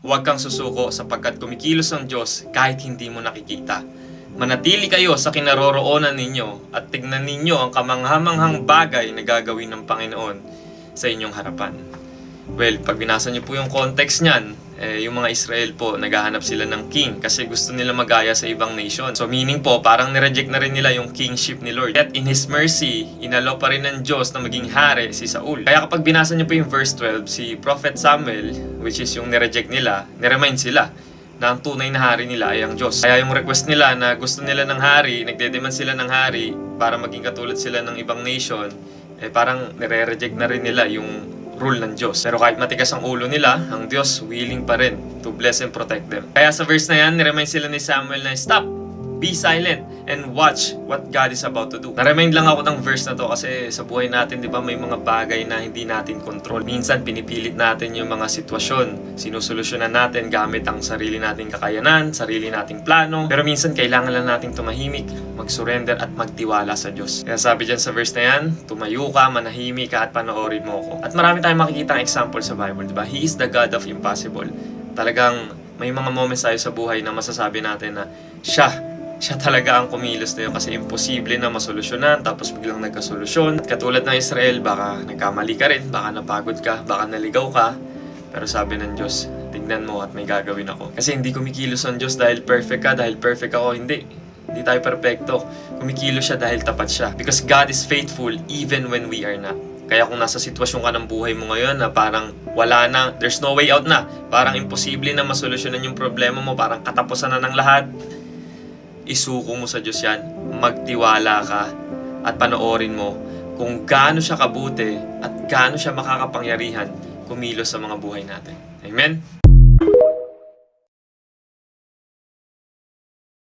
Huwag kang susuko sapagkat kumikilos ang Diyos kahit hindi mo nakikita. Manatili kayo sa kinaroroonan ninyo at tignan ninyo ang kamanghamanghang bagay na gagawin ng Panginoon sa inyong harapan. Well, pag binasa niyo po yung context niyan, yung mga Israel po, naghahanap sila ng king kasi gusto nila magaya sa ibang nation. So meaning po, parang nireject na rin nila yung kingship ni Lord. Yet in His mercy, inalaw pa rin ng Diyos na maging hari si Saul. Kaya kapag binasa niyo po yung verse 12, si Prophet Samuel, which is yung nireject nila, niremind sila na ang tunay na hari nila ay ang Diyos. Kaya yung request nila na gusto nila ng hari, nagdedemand sila ng hari para maging katulad sila ng ibang nation, parang nire-reject na rin nila yung rule ng Diyos. Pero kahit matigas ang ulo nila, ang Diyos willing pa rin to bless and protect them. Kaya sa verse na yan, niremind sila ni Samuel na stop, be silent, and watch what God is about to do. Naremind lang ako ng verse na to kasi sa buhay natin, di ba, may mga bagay na hindi natin control. Minsan, pinipilit natin yung mga sitwasyon. Sinusolusyonan natin gamit ang sarili nating kakayanan, sarili nating plano. Pero minsan, kailangan lang nating tumahimik, mag-surrender at magtiwala sa Diyos. Kaya sabi dyan sa verse na yan, tumayo ka, manahimik ka at panoorin mo ko. At marami tayong makikita ang example sa Bible, di ba? He is the God of impossible. Talagang may mga moments tayo sa buhay na masasabi natin na siya talaga ang kumilos na yun kasi imposible na masolusyonan tapos biglang nagkasolusyon. Katulad ng Israel, baka nagkamali ka rin, baka napagod ka, baka naligaw ka. Pero sabi ng Diyos, tignan mo at may gagawin ako. Kasi hindi kumikilos ang Diyos dahil perfect ka, dahil perfect ako. Hindi tayo perfecto. Kumikilos siya dahil tapat siya. Because God is faithful even when we are not. Kaya kung nasa sitwasyon ka ng buhay mo ngayon na parang wala na, there's no way out na, parang imposible na masolusyonan yung problema mo, parang katapusan na ng lahat, isuko mo sa Diyos yan, magtiwala ka at panoorin mo kung gaano siya kabuti at gaano siya makakapangyarihan kumilos sa mga buhay natin. Amen?